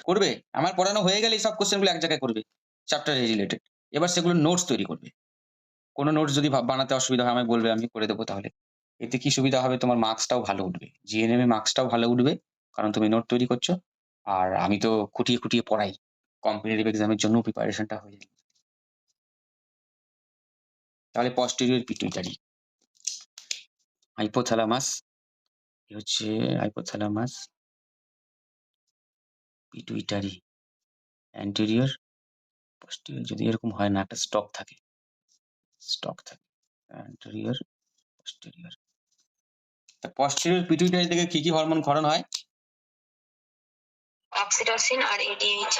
করবে। আমার পড়ানো হয়ে গেলে এই সব কোয়েশ্চেন গুলো এক জায়গায় করবে। Chapter related. এবার সেগুলো নোটস তৈরি করবে। কোন নোটস যদি বানাতে অসুবিধা হয় আমায় বলবে, আমি করে দেব তাহলে। এতে কি সুবিধা হবে, তোমার মার্কসটাও ভালো উঠবে। জিএনএম এ মার্কসটাও ভালো উঠবে। কারণ তুমি নোট তৈরি করছো। আর আমি তো খুঁটিয়ে, খুঁটিয়ে পড়াই। কম্পিটিটিভ এক্সাম এর জন্য প্রিপারেশনটা হয়ে যায়। তাহলে posterior pituitary, hypothalamus, এ হচ্ছে hypothalamus, pituitary, anterior, posterior যদি এরকম হয় না, একটা স্টক থাকে। anterior, posterior। তা posterior pituitary থেকে কি হরমোন ক্ষরণ হয়? অক্সিটোসিন আর এডিএইচ।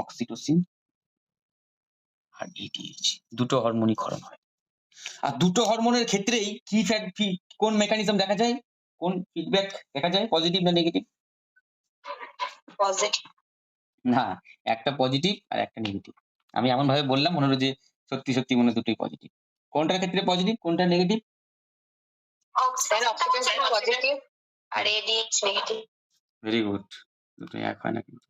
অক্সিটোসিন আর এডিএইচ দুটো হরমোনই ক্ষরণ হয়। আর দুটো হরমোনের ক্ষেত্রেই কোন মেকানিজম দেখা যায়, কোন ফিডব্যাক দেখা যায়, পজিটিভ না নেগেটিভ? পজিটিভ। না, একটা পজিটিভ আর একটা নেগেটিভ। আমি এমন ভাবে বললাম মনে হলো যে সত্যি সত্যি মনে দুটোই পজিটিভ। কোনটার ক্ষেত্রে পজিটিভ, কোনটা নেগেটিভ? অক্সিটোসিন পজিটিভ আর এডিএইচ নেগেটিভ। Very good. দুটোই এক হয় না কিন্তু।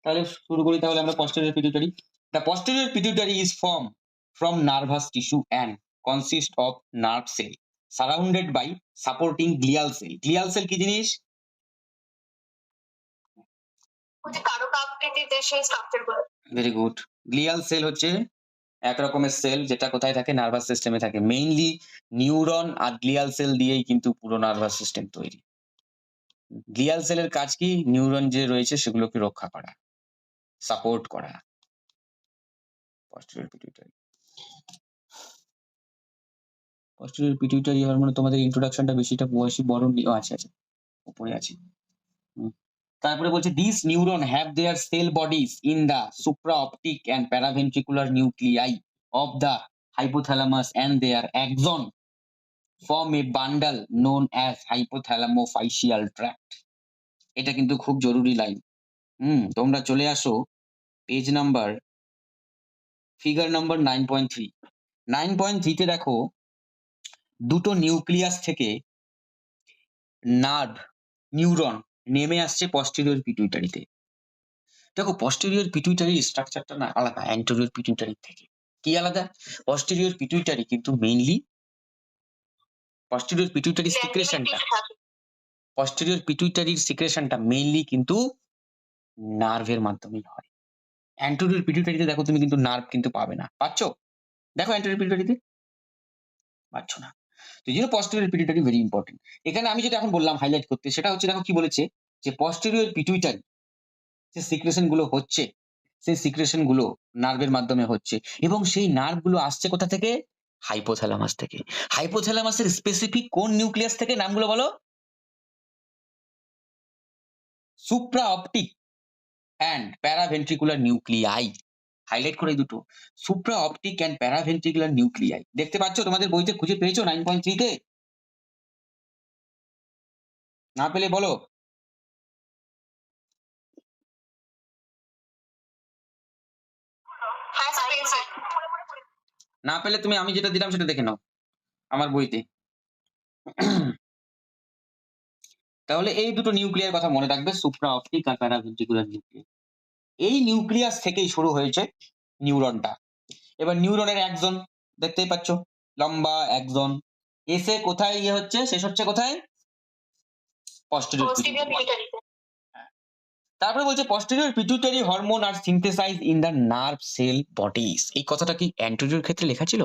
তাহলে শুরু করি তাহলে আমরা posterior pituitary. The posterior pituitary is formed from nervous tissue and consists of nerve cell surrounded by supporting glial cell. Glial cell কি জিনিস? ওই কারক আকৃতিতে সেই স্ট্রাকচার গুলো। Very good. গ্লিয়াল সেল হচ্ছে এক রকমের সেল যেটা কোথায় থাকে, নার্ভাস সিস্টেমে থাকে। মেইনলি নিউরন আর গ্লিয়াল সেল দিয়েই কিন্তু পুরো নার্ভাস সিস্টেম তৈরি। গ্লিয়াল সেলের কাজ কি? নিউরন যে রয়েছে সেগুলোকে রক্ষা করা, সাপোর্ট করা। posterior pituitary, posterior pituitary hormone তোমাদের ইন্ট্রোডাকশনটা বেশিটা বয়সী বড় আছে আছে উপরে আছে। তারপরে বলছে this neuron have their cell bodies in the supraoptic and paraventricular nuclei of the hypothalamus and their axon form a bundle known as hypothalamo-facial tract. এটা কিন্তু খুব জরুরি লাইন। তোমরা চলে আসো পেজ নাম্বার, ফিগার নাম্বার 9.3। 9.3 তে দেখো দুটো নিউক্লিয়াস থেকে নার্ভ নিউরন নেমে আসছে posterior pituitary তে। দেখো posterior pituitary স্ট্রাকচারটা না আলাদা anterior pituitary থেকে। কি আলাদা? posterior pituitary কিন্তু মেইনলি posterior pituitary সিক্রেশনটা মেইনলি কিন্তু নার্ভের মাধ্যমেই হয়। anterior pituitary তে দেখো তুমি কিন্তু নার্ভ কিন্তু পাবে না। পাচ্ছো? দেখো anterior pituitary তে পাচ্ছ না। তো এই জন্য posterior pituitary ভেরি ইম্পর্টেন্ট। এখানে আমি যেটা এখন বললাম হাইলাইট করতে, সেটা হচ্ছে দেখো কি বলেছে যে posterior pituitary যে সিক্রেশন গুলো হচ্ছে, সেই সিক্রেশন গুলো নার্ভের মাধ্যমে হচ্ছে এবং সেই নার্ভ গুলো আসছে কোথা থেকে? হাইপোথ্যালামাস থেকে। হাইপোথ্যালামাসের স্পেসিফিক কোন নিউক্লিয়াস থেকে? নামগুলো বলো। সুপ্রাঅপটিক অ্যান্ড প্যারাভেন্ট্রিকুলার নিউক্লিয়াই। হাইলাইট করে এই দুটো, সুপ্রাঅপটিক অ্যান্ড প্যারাভেন্ট্রিকুলার নিউক্লিয়াই। দেখতে পাচ্ছ তোমাদের বইতে খুঁজে পেয়েছো 9.3 তে? না পেলে বলো। না পেলে তুমি আমি যেটা দিলাম সেটা দেখে নাও আমার বইতে। তাহলে এই দুটো নিউক্লিয়ার কথা মনে রাখবে, সুপ্রাঅপটিক আর প্যারাভেন্ট্রিকুলার নিউক্লিয়ার। এই নিউক্লিয়াস থেকেই শুরু হয়েছে নিউরনটা। এবার নিউরনের একজন দেখতেই পাচ্ছ, লম্বা একজন এসে কোথায় ইয়ে হচ্ছে, শেষ হচ্ছে কোথায়? posterior pituitary। তারপরে বলছে posterior pituitary hormone are synthesized in the nerve cell bodies। এই কথাটা কি anterior ক্ষেত্রে লেখা ছিল?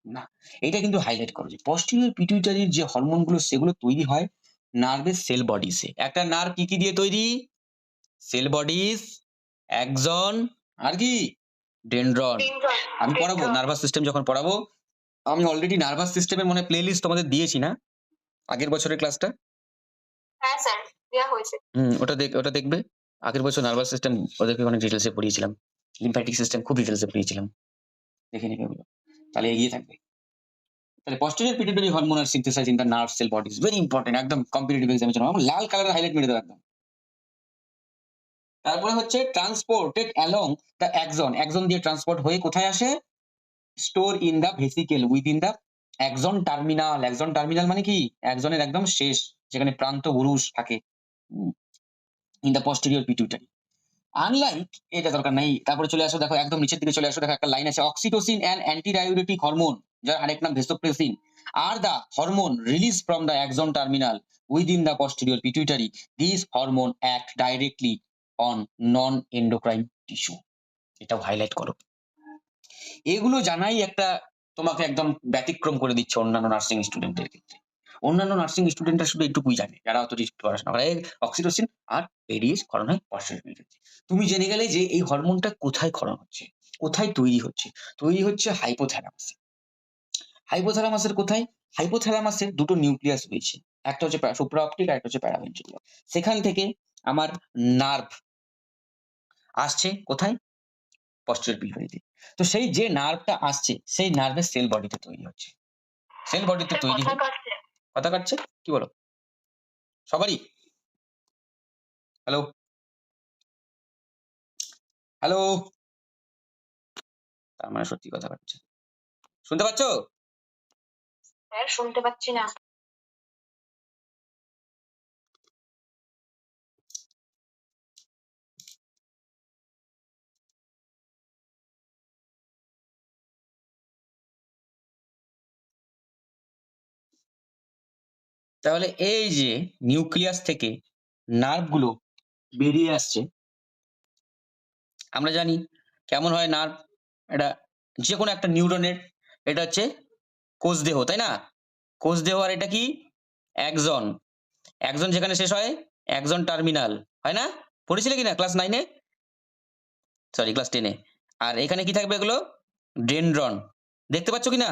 না, এটা কিন্তু হাইলাইট করো যে posterior pituitary যে হরমোন গুলো সেগুলো তৈরি হয় নার্ভের সেল বডিসে। একটা নার্ভ কি কি দিয়ে তৈরি? সেল বডিস, অ্যাক্সন আর কি? ডেনড্রন। আমি পড়াবো নার্ভাস সিস্টেম যখন পড়াবো, আমি অলরেডি নার্ভাস সিস্টেমের মনে প্লেলিস্ট তোমাদের দিয়েছি না আগের বছরের ক্লাসটা? হ্যাঁ স্যার, দেয়া হয়েছে। ওটা দেখবে। আগের বছর নার্ভাস সিস্টেম ওদেরকে অনেক ডিটেলসে পড়িয়েছিলাম, লিম্ফ্যাটিক সিস্টেম খুব ডিটেলসে পড়িয়েছিলাম, দেখে নিবে ওগুলো, তাহলে এগিয়ে থাকবে। তাহলে posterior pituitary hormone are synthesized in the nerve cell bodies, very important, একদম কম্পিটিটিভ এক্সামের জন্য লাল কালারের হাইলাইট মেরে দেবো একদম। তারপরে হচ্ছে transported along the Axon, Axon দিয়ে ট্রান্সপোর্ট হয়ে কোথায় আসে? Store in the vesicle within the একজন টার্মিনাল মানে কি, একজনের একদম শেষ, যেখানে প্রান্ত পুরুষ থাকে in the posterior pituitary. Unlike, এটা দরকার নাই, তারপরে চলে আসো, দেখো একদম নিচের দিকে চলে আসো, দেখো একটা লাইন আছে, অক্সিটোসিন অ্যান্ড অ্যান্টিডাইউরেটিক হরমোন, যার আরেক নাম vasopressin, are the hormone release from the axon terminal within the posterior pituitary. These hormone act directly on non-endocrine tissue. এটাও হাইলাইট করো। এগুলো জানাই একটা তোমাকে একদম ব্যতিক্রম করে দিচ্ছে অন্যান্য নার্সিং স্টুডেন্টের ক্ষেত্রে। অন্যান্য নার্সিং স্টুডেন্টরা শুধু এইটুকুই জানে, যারা অত ডিপ পড়াশোনা করে, অক্সিটোসিন আর এডিএস ক্ষরণ হয় posterior pituitary। তুমি জেনে গেলে যে এই হরমোনটা কোথায় ক্ষরণ হচ্ছে, কোথায় তৈরি হচ্ছে। তৈরি হচ্ছে হাইপোথ্যালামাসে। হাইপোথ্যালামাসের কোথায়? হাইপোথ্যালামাসের দুটো নিউক্লিয়াস রয়েছে, একটা হচ্ছে সুপ্রাঅপটিক আর একটা হচ্ছে প্যারাভেন্ট্রিকুলার। সেখান থেকে আমার নার্ভ আসছে কোথায়? posterior pituitary। তো সেই যে নার্ভটা আসছে, সেই নার্ভের সেল বডিতে তৈরি হচ্ছে। সেল বডিতে তৈরি কথা হয়ে কাটছে। কথা কাটছে, কি বলো? সবারই? হ্যালো হ্যালো, তার মানে সত্যি কথা কাটছে। শুনতে পাচ্ছো? স্যার শুনতে পাচ্ছি না। তাহলে এই যে নিউক্লিয়াস থেকে নার্ভ গুলো বেরিয়ে আসছে, আমরা জানি কেমন হয় নার্ভ, এটা যে কোনো একটা নিউরনের, এটা হচ্ছে কোষদেহ, তাই না? কোষদেহ, আর এটা কি? একজন। একজন যেখানে শেষ হয়, একজন টার্মিনাল, হয় না? পড়েছিলে কিনা ক্লাস 9-এ, সরি ক্লাস 10-এ। আর এখানে কি থাকবে এগুলো? ডেনড্রন। দেখতে পাচ্ছ কিনা?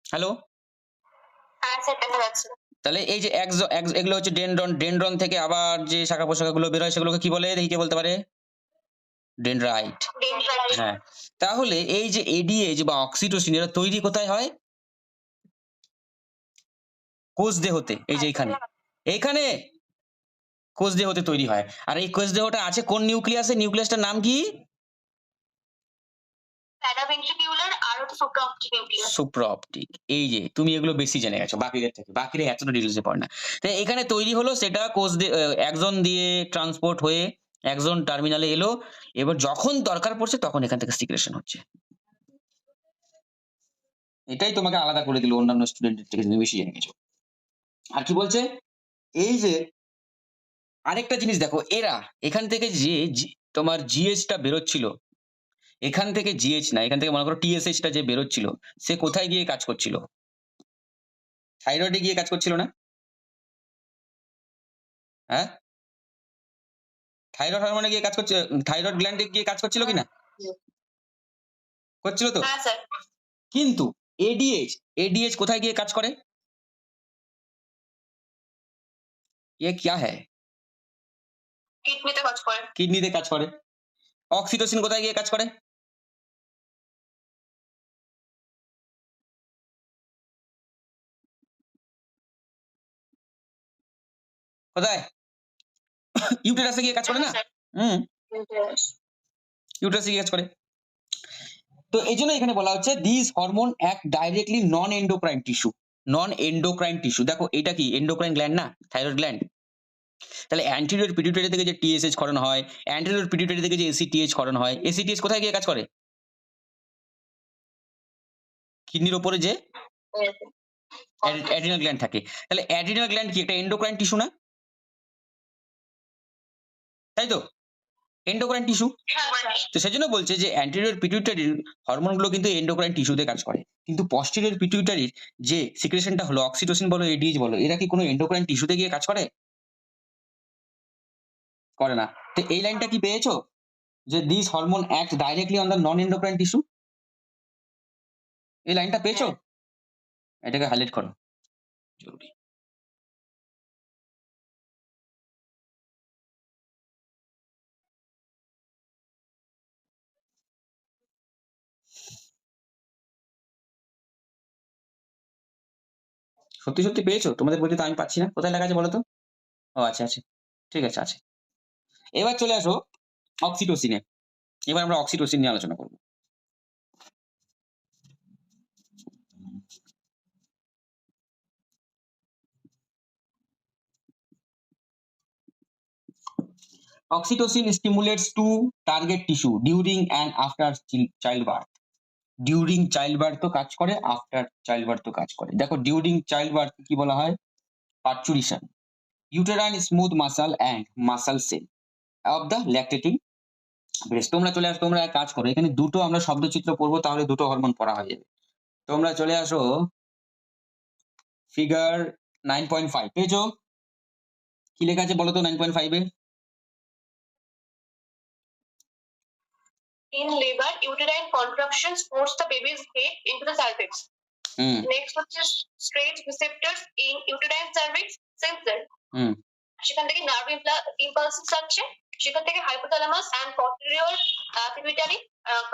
হ্যালো, হ্যাঁ স্যার দেখা যাচ্ছে। তাহলে এই যে এগুলো হচ্ছে ডেনড্রন। ডেনড্রন থেকে আবার যে শাখা প্রশাখাগুলো বের হয়, সেগুলোকে কি বলে দেখি, কে বলতে পারে? ডেনড্রাইট। ডেনড্রাইট। হ্যাঁ। তাহলে এই যে এডিএইচ বা অক্সিটোসিন, এরা তৈরি কোথায় হয়? কোষদেহতে। এই যে এখানে, এইখানে কোষদেহতে তৈরি হয়। আর এই কোষদেহটা আছে কোন নিউক্লিয়াসে? নিউক্লিয়াসটার নাম কি? প্যারাভেন্ট্রিকুলার আর হচ্ছে সুপ্রাঅপটিক নিউক্লিয়াস। সুপ্রাঅপটিক। এই যে তুমি এগুলো বেশি জেনে গেছো বাকিদের থেকে, বাকিরা এতটা ডিটেলসে পড়ে না। তাই এখানে তৈরি হলো, সেটা একজন দিয়ে ট্রান্সপোর্ট হয়ে একজন টার্মিনালে এলো, এবার যখন দরকার পড়ছে তখন এখান থেকে সিক্রেশন হচ্ছে। এটাই তোমাকে আলাদা করে দিল অন্যান্য স্টুডেন্টের থেকে, তুমি বেশি জেনে গেছো। আর কি বলছে? এই যে আরেকটা জিনিস দেখো, এরা এখান থেকে যে তোমার জিএইচটা বেরোচ্ছিল, এখান থেকে জিএইচ না, এখান থেকে মনে করো টিএসএইচটা যে বেরোচ্ছিল, সে কোথায় গিয়ে কাজ করছিল? থাইরয়েডে গিয়ে কাজ করছিল না? হ্যাঁ, থাইরয়েড হরমোনে গিয়ে কাজ করছে, থাইরয়েড গ্ল্যান্ডে গিয়ে কাজ করছিল কিনা? করছিল তো। হ্যাঁ স্যার। কিন্তু এডিএইচ কোথায় গিয়ে কাজ করে? ये क्या है? কিডনিতে কাজ করে। কিডনিতে কাজ করে। অক্সিটোসিন কোথায় গিয়ে কাজ করে? কোথায়? ইউটেরাসে গিয়ে কাজ করে না? স্যার। হুম, ইউটেরাসে গিয়ে কাজ করে। তো এই জন্য এখানে বলা হচ্ছে this hormone act directly non endocrine tissue. Non endocrine tissue, দেখো এটা কি এন্ডোক্রাইন গ্ল্যান্ড না, থাইরয়েড গ্ল্যান্ড। তাহলে অ্যান্টেরিয়র পিটুইটারি থেকে যে টিএসএইচ ক্ষরণ হয়, অ্যান্টেরিয়র পিটুইটারি থেকে যে এসিটিএইচ ক্ষরণ হয়, এসিটিএইচ কোথায় গিয়ে কাজ করে? কিডনির উপরে যে অ্যাড্রিনাল গ্ল্যান্ড থাকে। তাহলে অ্যাড্রিনাল গ্ল্যান্ড কি একটা এন্ডোক্রাইন টিস্যু না? তাই তো, এন্ডোক্রাইন টিস্যু। তো সেজন্য বলছে যে অ্যান্টেরিয়র পিটুইটারির হরমোনগুলো কিন্তু এন্ডোক্রাইন টিস্যুতে কাজ করে, কিন্তু পস্টেরিয়র পিটুইটারির যে সিক্রেশনটা হলো, অক্সিটোসিন বলো এডিএইচ বলো, এরা কি কোনো এন্ডোক্রাইন টিস্যুতে গিয়ে কাজ করে? করে না। তো এই লাইনটা কি পেয়েছো, যে this hormone act directly on the non endocrine tissue? এই লাইনটা পেয়েছো? এটাকে হাইলাইট করো, জরুরি। সত্যি সত্যি পেয়েছো? তোমাদের বইতে তো আমি পাচ্ছি না, কোথায় লেখা আছে বলো তো? ও আচ্ছা আচ্ছা, ঠিক আছে, আছে। এবার চলে আসো অক্সিটোসিনে। এবার আমরা অক্সিটোসিন নিয়ে আলোচনা করবো। Oxytocin stimulates to target tissue during and after child birth. During child বার্থও কাজ করে, আফটার চাইল্ড বার্থও কাজ করে। দেখো ডিউরিং চাইল্ড বার্থ কি বলা হয়? Parturition, uterine smooth muscle and muscle cell of the lactating breast. তোমরা চলে আসো, তোমরা এক কাজ করো, এখানে দুটো আমরা শব্দচিত্র পড়বো, তাহলে দুটো হরমোন পড়া হয়ে যাবে। তোমরা চলে আসো ফিগার 9.5 পেয়েছো? কি লেখা আছে বলো তো 9.5 এ? In labor, uterine contractions force the baby's head into the cervix. Hmm Next হচ্ছে straight receptors in uterine cervix sensor. হুম সেখান থেকে নার্ভ ইম্পালসেস যাচ্ছে, সেখান থেকে hypothalamus and posterior pituitary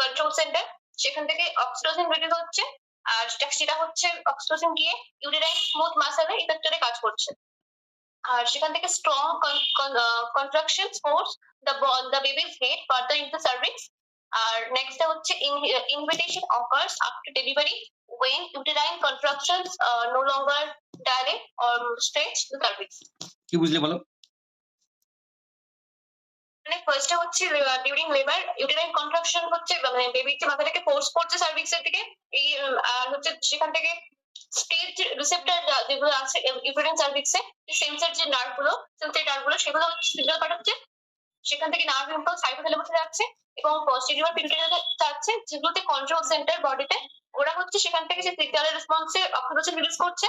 control centre, সেখান থেকে অক্সিটোসিন রিলিজ হচ্ছে, আর সেটা হচ্ছে অক্সিটোসিন গিয়ে ইউটেরাইন স্মুথ মাসেলে ইফেক্টরে কাজ করছে। আর সেখান থেকে strong contraction force the baby's head further in the cervix. আর নেক্সটটা হচ্ছে invitation occurs after delivery when uterine contractions no longer dilate or stretch the cervix. কি বুঝলে বলো? মানে ফার্স্টে হচ্ছে ডিউরিং লেবার ইউটেরাইন কন্ট্রাকশন হচ্ছে মানে বেবির যে মাথাটাকে ফোর্স করছে সার্ভিক্সের দিকে, এই আর হচ্ছে সেখান থেকে স্টেজ রিসেপ্টর যেগুলো আছে ইউটেরাইন সার্ভিক্সে, সেন্সর যে নার্ভগুলো, সেন্সরি নার্ভগুলো সেগুলো সিগন্যাল পাঠাচ্ছে, সেখান থেকে নার্ভ ইম্পালস হাইপোথ্যালামাসে যাচ্ছে এবং পস্টেরিয়র পিটুইটারি যাচ্ছে, যেগুলোতে কন্ট্রোল সেন্টার বডিতে, ওরা হচ্ছে সেখান থেকে যে সিগন্যালের রেসপন্সে অক্সিটোসিন রিলিজ করছে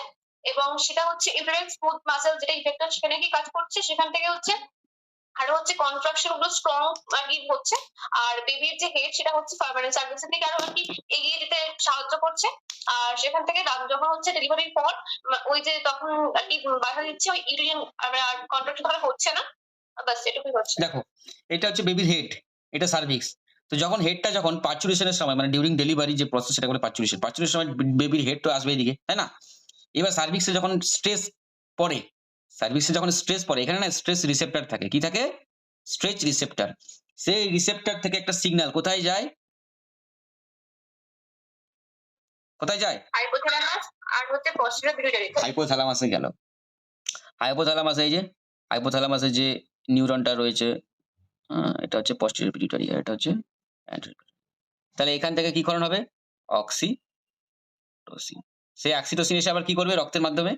এবং সেটা হচ্ছে ইউটেরাইন স্মুথ মাসেল যেটা ইফেক্টর সেখানে কি কাজ করছে, সেখান থেকে হচ্ছে আরো হচ্ছে কন্ট্রাকশন গুলো স্ট্রং আর কি হচ্ছে, আর বেবির যে হেড সেটা হচ্ছে পার্মানেন্ট সার্ভিসের দিকে আরো আর কি এগিয়ে যেতে সাহায্য করছে। আর সেখান থেকে যখন হচ্ছে ডেলিভারির পর ওই যে তখন আর কি বাধা দিচ্ছে ওই ইউরিন কন্ট্রাকশন তাহলে হচ্ছে না, বাস এটুকুই হচ্ছে। দেখো এটা হচ্ছে বেবির হেড, এটা সার্ভিক্স। তো যখন হেডটা যখন পার্চুরেশনের সময় মানে ডিউরিং ডেলিভারি যে প্রসেস সেটা বলে পার্চুরেশন, পার্চুরেশনের সময় বেবির হেড তো আসবে এদিকে, তাই না? এবার সার্ভিক্সে যখন স্ট্রেস পড়ে, সার্ভিক্সে যখন স্ট্রেস পড়ে, এখানে না স্ট্রেস রিসেপ্টর থাকে, কি থাকে? Stretch receptor. সেই রিসেপ্টর থেকে একটা সিগন্যাল কোথায় যায়? কোথায় যায়? হাইপোথ্যালামাস আর হচ্ছে পস্টেরিয়র পিটুইটারি। হাইপোথ্যালামাসে গেল। হাইপোথ্যালামাসে এই যে হাইপোথ্যালামাসে যে নিউরনটা রয়েছে, এটা হচ্ছে পস্টেরিয়র পিটুইটারি আর এটা হচ্ছে anterior। তাহলে এখান থেকে কি করণ হবে? অক্সিটোসিন। সেই অক্সিটোসিন এসে আবার কি করবে রক্তের মাধ্যমে?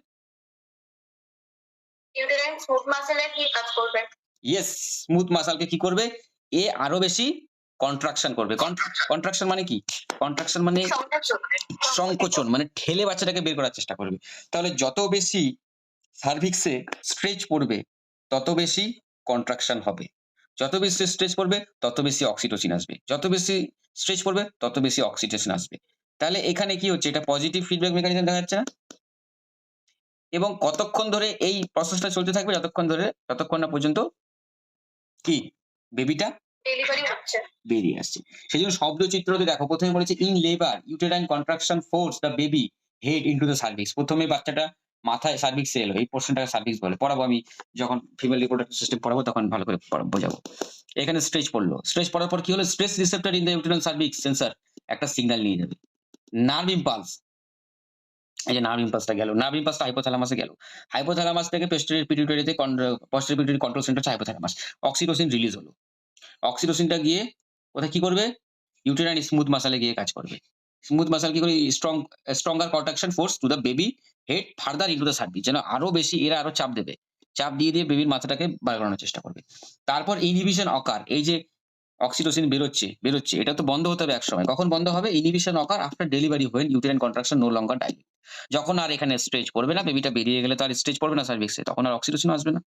ইউটেরাইন স্মুথ মাসেলে কি কাজ করবে? ইয়েস, স্মুথ মাসলকে কি করবে? এ আরো বেশি কন্ট্রাকশন করবে। কন্ট্রাকশন মানে কি? কন্ট্রাকশন মানে সংকোচন, মানে ঠেলে বাচ্চাটাকে বের করার চেষ্টা করবে। তাহলে যত বেশি সার্ভিক্সে স্ট্রেচ পড়বে তত বেশি কন্ট্রাকশন হবে, যত বেশি স্ট্রেচ পড়বে তত বেশি অক্সিটোসিন আসবে, যত বেশি স্ট্রেচ পড়বে তত বেশি অক্সিটোসিন আসবে। তাহলে এখানে কি হচ্ছে? এটা পজিটিভ ফিডব্যাক মেকানিজম দেখা যাচ্ছে না? এবং কতক্ষণ ধরে এই প্রসেসটা চলতে থাকবে? যতক্ষণ না পর্যন্ত কি বেবিটা ডেলিভারি হচ্ছে। বেরিয়ে আসছে। সেই জন্য শব্দচিত্রতে দেখো প্রথমে বলেছে in labour uterine contraction force the baby head into the cervix. প্রথমে বাচ্চাটা মাথায় সার্ভিক্সে এলো, এই পোর্শনটাকে সার্ভিক্স বলে। পড়াবো আমি যখন ফিমেল রিপ্রোডাক্টিভ সিস্টেম পড়াবো তখন ভালো করে বোঝাবো। এখানে স্ট্রেচ পড়লো, স্ট্রেচ পড়ার পর কি হলো? Stress receptor in the uterine cervix sensor একটা সিগন্যাল নিয়ে যাবে। নার্ভ ইম্পালস, এই যে নার্ভ ইম্পালসটা গেল, নার্ভ ইম্পালসটা হাইপোথ্যালামাসে গেল, হাইপোথ্যালামাস থেকে পোস্টেরিয়র পিটুইটারিতে পোস্টেরিয়র পিটুইটারি কন্ট্রোল সেন্টার হচ্ছে হাইপোথ্যালামাস। অক্সিটোসিন রিলিজ হলো, অক্সিটোসিনটা গিয়ে কোথায় কি করবে? ইউটেরাইন স্মুথ মাসলে গিয়ে কাজ করবে। স্মুথ মাসল কি করে? Stronger contraction force to the baby head further into the cervix, যেন আরো বেশি এরা আরো চাপ দেবে, চাপ দিয়ে বেবির মাথাটাকে বার করানোর চেষ্টা করবে। তারপর ইনহিবিশন অকার, এই যে অক্সিটোসিন বেরোচ্ছে এটা তো বন্ধ হতে হবে একসময়। কখন বন্ধ হবে? Inhibition occur after delivery when uterine contraction no longer dilate. যখন আর এখানে স্ট্রেচ পড়বে না, বেবিটা বেরিয়ে গেলে তো আর স্ট্রেচ পড়বে না সার্ভিক্সে, তখন আর অক্সিটোসিন আসবে না।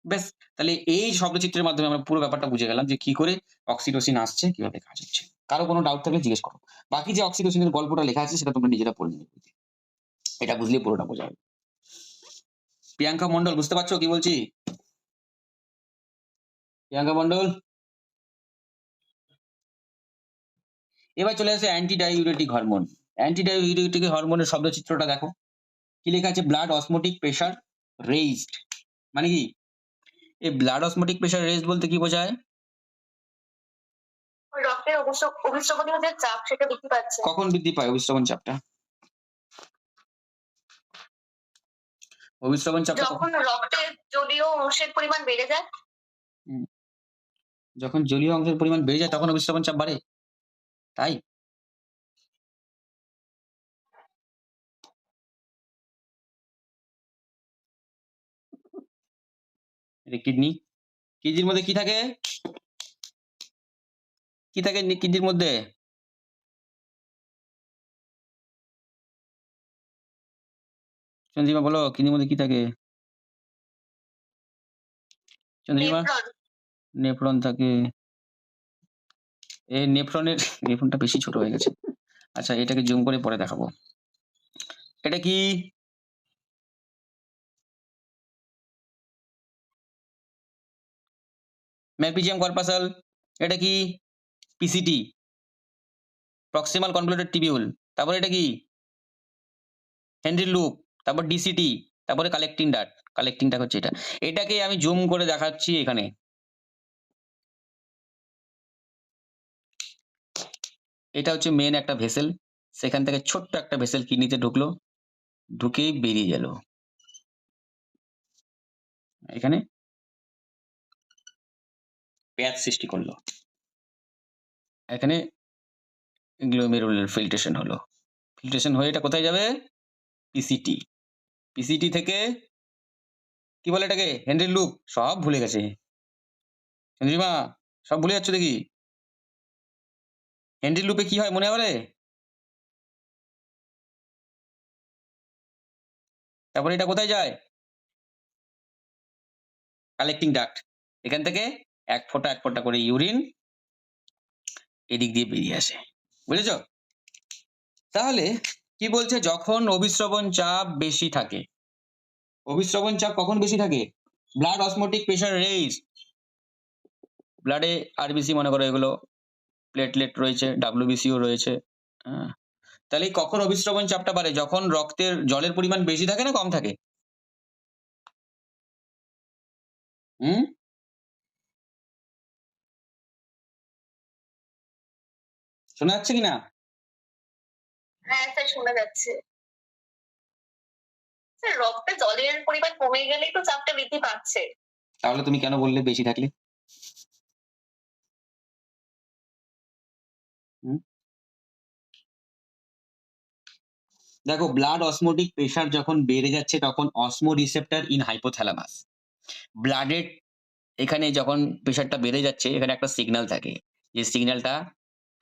ব্যাস, তাহলে এই শব্দচিত্রের মাধ্যমে আমরা পুরো ব্যাপারটা বুঝে গেলাম যে কি করে অক্সিটোসিন আসছে, কিভাবে কাজ হচ্ছে। কারো কোনো ডাউট থাকলে জিজ্ঞেস করো। বাকি যে অক্সিটোসিনের গল্পটা লেখা আছে সেটা তোমরা নিজেরা পড়ে নেবে, এটা বুঝলে পুরোটা বোঝা যাবে। প্রিয়াঙ্কা মন্ডল বুঝতে পারছো কি বলছি? প্রিয়াঙ্কা মন্ডল, এবার চলে আসে anti diuretic hormone. Anti diuretic হরমোনের শব্দচিত্রটা দেখো, কি লেখা আছে? Blood osmotic pressure raised. মানে কি? এই ব্লাড অসমোটিক প্রেশার রেইজড বলতে কি বোঝায়? রক্তের অভিস্রবণীয় যে চাপ সেটা বৃদ্ধি পাচ্ছে। কখন বৃদ্ধি পায় অভিস্রবণ চাপটা? অভিস্রবণ চাপটা যখন রক্তের জলীয় অংশের পরিমাণ বেড়ে যায়। যখন জলীয় অংশের পরিমাণ বেড়ে যায় তখন অভিস্রবণ চাপ বাড়ে, তাই? এটা কিডনি, কিডনির মধ্যে কি থাকে? কি থাকে কিডনির মধ্যে? চন্দ্রিমা বলো, কিডনির মধ্যে কি থাকে? চন্দ্রিমা? নেফ্রন। নেফ্রন থাকে। এই নেফ্রনটা বেশি ছোট হয়ে গেছে। আচ্ছা, এটাকে জুম করে পরে দেখাবো। এটা কি? ম্যালপিজিয়াম কর্পাসাল। এটা কি? PCT, proximal convoluted tubule. তারপর এটা কি? Henry loop. তারপর ডিসিটি, তারপরে কালেক্টিং ডাক্ট। কালেক্টিং ডাক্ট হচ্ছে এটা। এটাকে আমি জুম করে দেখাচ্ছি এখানে। এটা হচ্ছে মেন একটা ভেসেল, সেখান থেকে ছোট্ট একটা ভেসেল কিডনিতে ঢুকলো, ঢুকেই বেরিয়ে গেল এখানে, প্যাচ সৃষ্টি করলো, এখানে গ্লোমেরুলার ফিল্ট্রেশন হলো। ফিল্ট্রেশন হয়ে এটা কোথায় যাবে? পিসিটি। পিসিটি থেকে কি বলে এটাকে? Henry loop. সব ভুলে গেছে চন্দ্রিমা, সব ভুলে যাচ্ছ দেখি। হেনরি লুপে কি হয় মনে পড়ে? তারপরে এটা কোথায় যায়? Collecting duct. এখান থেকে এক ফোঁটা করে ইউরিন এদিক দিয়ে বেরিয়ে আসে, বুঝেছ? তাহলে কি বলছে? যখন অভিস্রবণ চাপ বেশি থাকে, অভিস্রবণ চাপ কখন বেশি থাকে? ব্লাড অসমোটিক প্রেসার রেইজ, ব্লাডে আরবিসি মনে করো, এগুলো প্লেটলেট রয়েছে, ডাব্লিউবিসিও রয়েছে। তাহলে কখন অভিস্রবণ চাপটা বাড়ে? যখন রক্তের জলের পরিমাণ বেশি থাকে না কম থাকে? শোনা যাচ্ছে কিনা? হ্যাঁ স্যার, শোনা যাচ্ছে। স্যার, রক্তে জলের পরিমাণ কমে গেলেই তো চাপটা বৃদ্ধি পাচ্ছে। তাহলে তুমি কেন বললে বেশি থাকলে? দেখো, ব্লাড অসমোটিক প্রেসার যখন বেড়ে যাচ্ছে তখন অসমো রিসেপ্টর ইন হাইপোথ্যালামাস, ব্লাডের এখানে যখন প্রেসারটা বেড়ে যাচ্ছে এখানে একটা সিগন্যাল থাকে, যে সিগন্যালটা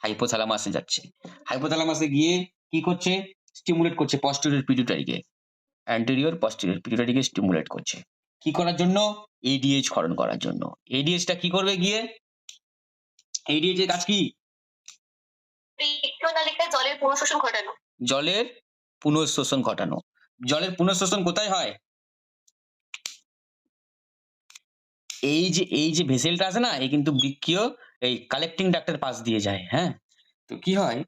হাইপোথ্যালামাসে যাচ্ছে। হাইপোথ্যালামাসে গিয়ে কি করছে? স্টিমুলেট করছে পস্টেরিয়র পিটুইটারিকে, অ্যান্টেরিয়র পস্টেরিয়র পিটুইটারিকে স্টিমুলেট করছে। কি করার জন্য? এডিএইচ ক্ষরণ করার জন্য। এডিএইচটা কি করবে গিয়ে? এডিএইচ এর কাজ কি? রক্তনালিকায় জলের পুনঃশোষণ ঘটানো। জলের পুনঃশোষণ ঘটানো। জলের পুনঃশোষণ কোথায় হয়? এই যে ভেসেলটা আছে না, এই কিন্তু বৃক্কীয় এই কালেক্টিং ডাক্টের পাশ দিয়ে যায়। হ্যাঁ, তো কি হয়?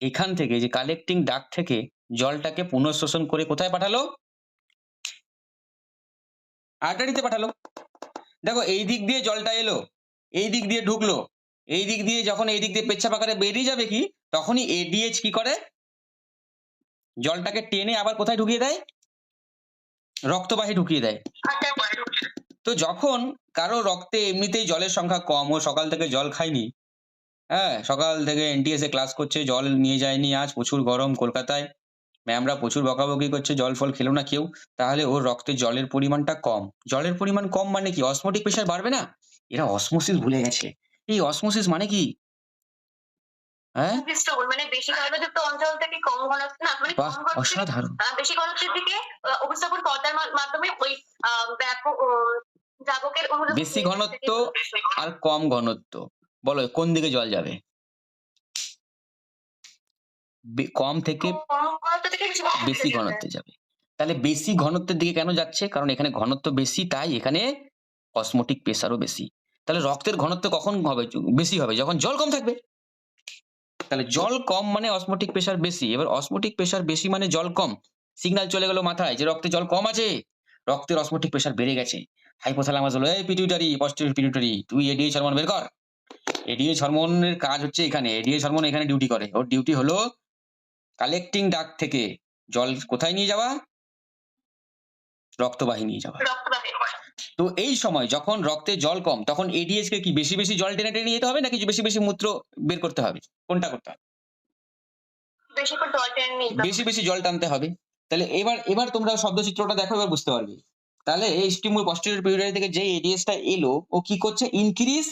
এখান থেকে যে কালেক্টিং ডাক্ট থেকে জলটাকে পুনঃশোষণ করে কোথায় পাঠালো? আর্টারিতে পাঠালো। দেখো, এই দিক দিয়ে জলটা এলো, এই দিক দিয়ে ঢুকলো, এই দিক দিয়ে যখন এই দিক দিয়ে পেচ্ছাপ আকারে বেরিয়ে যাবে কি, তখনই এডিএইচ কি করে? জলটাকে টেনে আবার কোথায় ঢুকিয়ে দেয়? রক্তবাহী ঢুকিয়ে দেয়। তো যখন কারো রক্তে এমনিতেই জলের সংখ্যা কম, ও সকাল থেকে জল খায়নি, হ্যাঁ, সকাল থেকে এনটিএস এ ক্লাস করছে, জল নিয়ে যায়নি, আজ প্রচুর গরম কলকাতায়, ম্যামরা প্রচুর বকাবকি করছে, জল ফল খেলো না কেউ, তাহলে ওর রক্তে জলের পরিমাণটা কম। জলের পরিমাণ কম মানে কি? অসমোটিক প্রেসার বাড়বে না? এরা অসমোসিস ভুলে গেছে। এই অসমোসিস মানে কি? হ্যাঁ, মানে বেশি ঘনযুক্ত অঞ্চল থেকে কম ঘনত্ব, না মানে বাহ, কম ঘনত্ব অসাধারণ। বেশি ঘনত্বের দিকে অভিস্রবণ পর্দার মাধ্যমে ওই ব্যাপক দ্রাবকের অনুলিপি বেশি ঘনত্ব আর কম ঘনত্ব, বলো কোন দিকে জল যাবে? কম থেকে কম ঘনত্ব থেকে বেশি ঘনত্বে যাবে। তাহলে বেশি ঘনত্বের দিকে কেন যাচ্ছে? কারণ এখানে ঘনত্ব বেশি, তাই এখানে অসমোটিক প্রেসারও বেশি। তাহলে রক্তের ঘনত্ব কখন হবে? বেশি হবে যখন জল কম থাকবে। তাহলে জল কম মানে অসমোটিক প্রেসার বেশি। এবার অসমোটিক প্রেসার বেশি মানে জল কম, সিগন্যাল চলে গেল মাথায় যে রক্তে জল কম আছে, রক্তের অসমোটিক প্রেসার বেড়ে গেছে। হাইপোথ্যালামাস হলো, এই পিটুইটারি, পস্টেরিয়র পিটুইটারি, তুই এডিএইচ হরমোন বের কর। এডিএইচ হরমোনের কাজ হচ্ছে এখানে, এডিএইচ হরমোন এখানে ডিউটি করে। ওর ডিউটি হলো কালেক্টিং ডাক্ট থেকে জল কোথায় নিয়ে যাওয়া? রক্তবাহী নিয়ে যাওয়া। তো এই সময় যখন রক্তে জল কম তখন এডিএস কে কি বেশি বেশি জল টেনে টেনে যেতে হবে নাকি বেশি বেশি মূত্র বের করতে হবে, কোনটা করতে হবে? বেশি করে জল টেনে নিতে হবে। বেশি বেশি জল টানতে হবে। তাহলে এবার এবার তোমরা শব্দচিত্রটা দেখো, এবার বুঝতে পারবে। তাহলে এই স্টিমুল পস্টেরিয়র পিউটারি থেকে যে এডিএসটা এলো ও কি করছে, ইনক্রিজ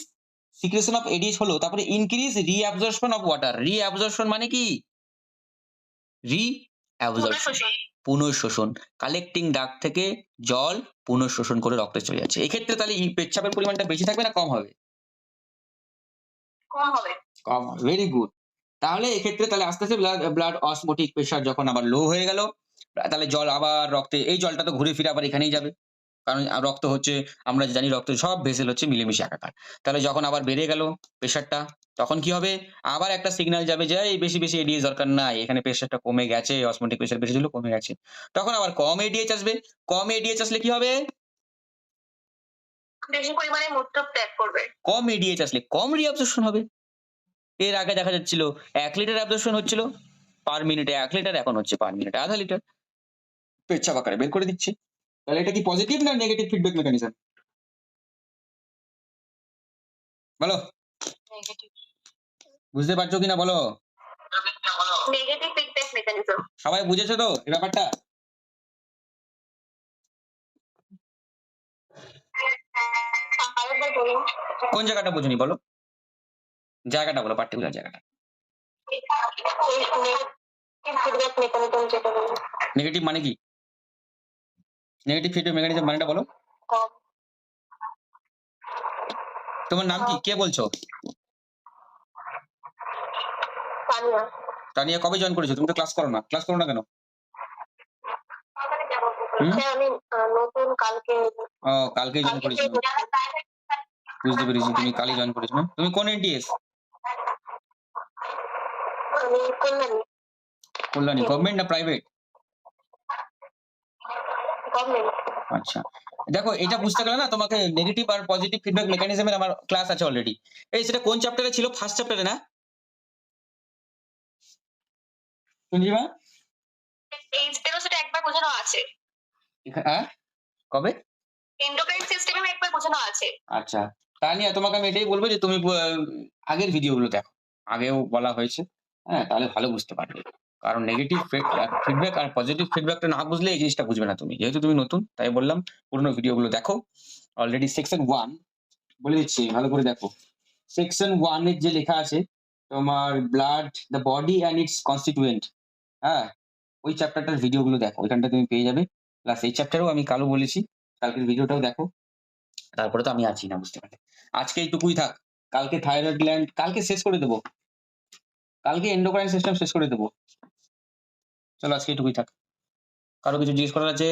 সিক্রেশন অফ এডিএস হলো, তারপরে increase reabsorption of water. Reabsorption মানে কি? রিঅ্যাবজর্পশন পুনঃশোষণ। পুনঃশোষণ। কালেক্টিং ডাক্ট থেকে জল পুনঃশোষণ করে রক্তে চলে যাচ্ছে। এক্ষেত্রে তাহলে পেচ্ছাপের পরিমাণটা বেশি থাকবে না কম হবে? কম হবে। কম হবে। Very good. তাহলে এক্ষেত্রে তাহলে আস্তে আস্তে ব্লাড অসমোটিক প্রেশার যখন আবার লো হয়ে গেল, তাহলে জল আবার রক্তে, এই জলটা তো ঘুরে ফিরে আবার এখানেই যাবে। কারণ রক্ত হচ্ছে, আমরা জানি রক্ত সব ভেসেল হচ্ছে মিলেমিশে একাকার। তাহলে যখন আবার বেড়ে গেল প্রেশারটা, তখন কি হবে? আবার একটা সিগন্যাল যাবে যে এই বেশি বেশি এডিএস দরকার নাই, এখানে প্রেশারটা কমে গেছে, অসমোটিক প্রেশার বেশি ছিল কমে গেছে। তখন আবার কম এডিএইচ আসবে। কম এডিএইচ আসলে কি হবে? বেশি পরিমাণে মূত্র ত্যাগ করবে। কম এডিএইচ আসলে কম রিঅ্যাবজর্পশন হবে। এর আগে দেখা যাচ্ছিল 1 লিটার অ্যাবজর্পশন হচ্ছিল পার মিনিটে 1 লিটার, এখন হচ্ছে পার মিনিটে আধা লিটার। পেচ্ছাপ আকারে বের করে দিচ্ছে। তাহলে এটা কি পজিটিভ না নেগেটিভ ফিডব্যাক মেকানিজম? বলো, নেগেটিভ। বুঝতে পারছো কিনা বলো? Negative feedback mechanism. সবাই বুঝেছো তো এই ব্যাপারটা? আরেকবার বলুন। কোন জায়গাটা বুঝুনি বলো? জায়গাটা বলো, পার্টিকুলার জায়গাটা। ফিডব্যাক মেকানিজম যেটা বলুন। নেগেটিভ মানে কি? নেগেটিভ ফিডব্যাক মেকানিজম মানেটা বলো। কম। তোমার নাম কি? কে বলছো? তানিয়া। তানিয়া, কবে জয়েন করেছো? তুমি তো ক্লাস করো না। ক্লাস করো না কেন? হুম? স্যার আমি নতুন কালকে। ও, কালকেই জয়েন করেছো। বুঝতে পেরেছি, তুমি কালই জয়েন করেছো না? তুমি কোন এনটিএস? আমি কল্যাণী। কল্যাণী। গভর্নমেন্ট না প্রাইভেট? গভর্নমেন্ট। আচ্ছা, দেখো এটা বুঝতে গেলে না তোমাকে নেগেটিভ আর পজিটিভ ফিডব্যাক মেকানিজমের আমার ক্লাস আছে অলরেডি। এই সেটা কোন চ্যাপ্টারে ছিল? ফার্স্ট চ্যাপ্টারে না সঞ্জীবা? এই সেটা একবার বোঝানো আছে। হ্যাঁ, কবে? এন্ডোক্রাইন সিস্টেমে একবার বোঝানো আছে। আচ্ছা, তানিয়া তোমাকে আমি এটাই বলবো যে তুমি আগের ভিডিওগুলো দেখো। আগেও বলা হয়েছে। হ্যাঁ, তাহলে ভালো বুঝতে পারবে। কারণ নেগেটিভ ফিডব্যাক আর পজিটিভ ফিডব্যাকটা না বুঝলে এই জিনিসটা বুঝবে না তুমি। যেহেতু তুমি নতুন তাই বললাম পুরনো ভিডিওগুলো দেখো। অলরেডি সেকশন 1 বলে দিচ্ছি, ভালো করে দেখো। সেকশন 1 এর যে লেখা আছে তোমার blood, the body and it's constituent, হ্যাঁ, ওই চ্যাপ্টারটার ভিডিওগুলো দেখো। ওইখানটা তুমি পেয়ে যাবে। প্লাস এই চ্যাপ্টারেও আমি কালো বলেছি। কালকের ভিডিওটাও দেখো। তারপরে তো আমি আছি না, বুঝতে পারলে। আজকে এইটুকুই থাক। কালকে থাইরয়েড গ্ল্যান্ড কালকে শেষ করে দেবো। কালকে এন্ডোক্রাইন সিস্টেম শেষ করে দেবো। চলো আজকে এইটুকুই থাক। কারো কিছু জিজ্ঞেস করার আছে?